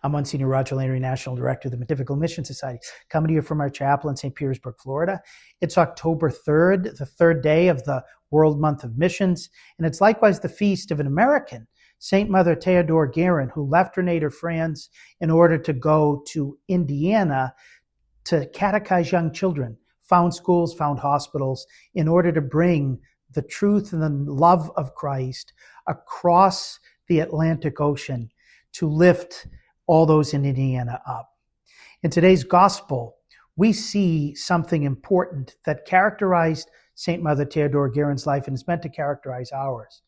I'm Monsignor Landry, National Director of the Pontifical Mission Society, coming to you from our chapel in St. Petersburg, Florida. It's October 3rd, the third day of the World Month of Missions, and it's likewise the feast of an American, St. Mother Theodore Guerin, who left her native France in order to go to Indiana to catechize young children, found schools, found hospitals, in order to bring the truth and the love of Christ across the Atlantic Ocean to lift all those in Indiana up. In today's gospel, we see something important that characterized St. Mother Theodore Guerin's life and is meant to characterize ours.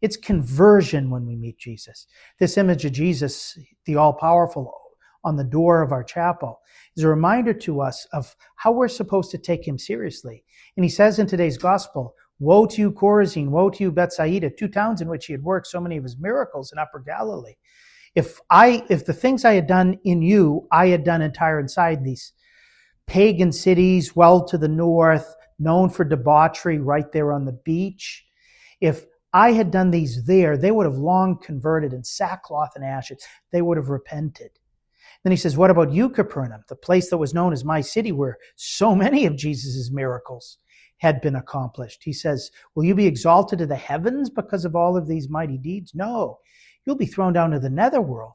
It's conversion when we meet Jesus. This image of Jesus, the all-powerful, on the door of our chapel is a reminder to us of how we're supposed to take him seriously. And he says in today's gospel, "Woe to you, Chorazin, woe to you, Bethsaida," two towns in which he had worked so many of his miracles in Upper Galilee. If the things I had done in you, I had done entire inside these pagan cities, well to the north, known for debauchery right there on the beach. If I had done these there, they would have long converted in sackcloth and ashes. They would have repented. Then he says, what about you, Capernaum, the place that was known as my city where so many of Jesus' miracles had been accomplished? He says, will you be exalted to the heavens because of all of these mighty deeds? No. You'll be thrown down to the netherworld,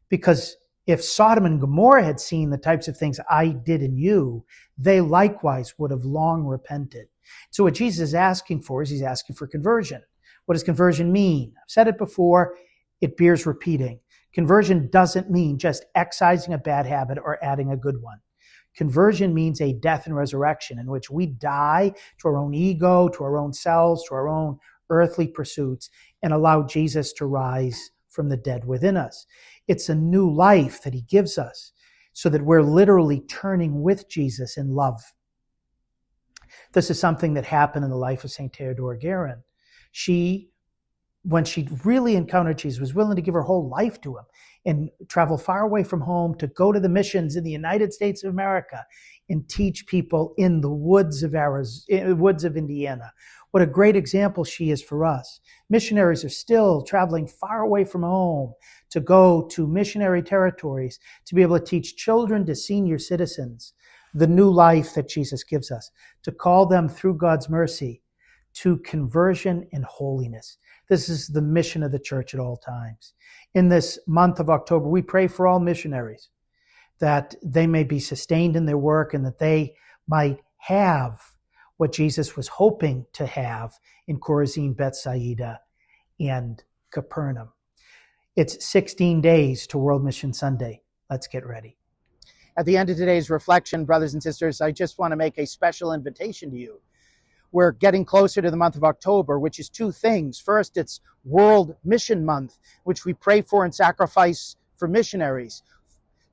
because if Sodom and Gomorrah had seen the types of things I did in you, they likewise would have long repented. So what Jesus is asking for is he's asking for conversion. What does conversion mean? I've said it before. It bears repeating. Conversion doesn't mean just excising a bad habit or adding a good one. Conversion means a death and resurrection in which we die to our own ego, to our own selves, to our own earthly pursuits, and allow Jesus to rise from the dead within us. It's a new life that he gives us so that we're literally turning with Jesus in love. This is something that happened in the life of St. Theodore Guerin. She, when she really encountered Jesus, was willing to give her whole life to him and travel far away from home to go to the missions in the United States of America and teach people in the woods of Indiana. What a great example she is for us. Missionaries are still traveling far away from home to go to missionary territories to be able to teach children to senior citizens the new life that Jesus gives us, to call them through God's mercy to conversion and holiness. This is the mission of the church at all times. In this month of October, we pray for all missionaries, that they may be sustained in their work and that they might have what Jesus was hoping to have in Chorazin, Bethsaida, and Capernaum. It's 16 days to World Mission Sunday. Let's get ready. At the end of today's reflection, brothers and sisters, I just want to make a special invitation to you. We're getting closer to the month of October, which is two things. First, it's World Mission Month, which we pray for and sacrifice for missionaries,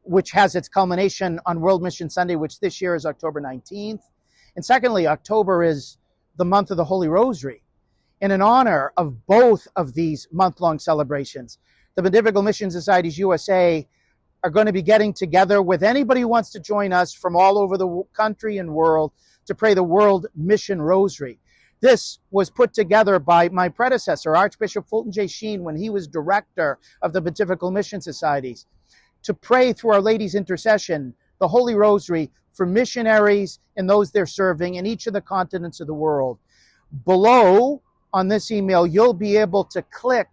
which has its culmination on World Mission Sunday, which this year is October 19th. And secondly, October is the month of the Holy Rosary. And in honor of both of these month-long celebrations, the Pontifical Mission Societies USA are going to be getting together with anybody who wants to join us from all over the country and world to pray the World Mission Rosary. This was put together by my predecessor, Archbishop Fulton J. Sheen, when he was director of the Pontifical Mission Societies, to pray through Our Lady's intercession the Holy Rosary for missionaries and those they're serving in each of the continents of the world. Below on this email, you'll be able to click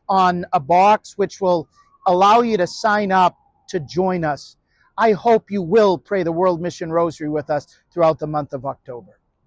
on a box which will allow you to sign up to join us. I hope you will pray the World Mission Rosary with us throughout the month of October.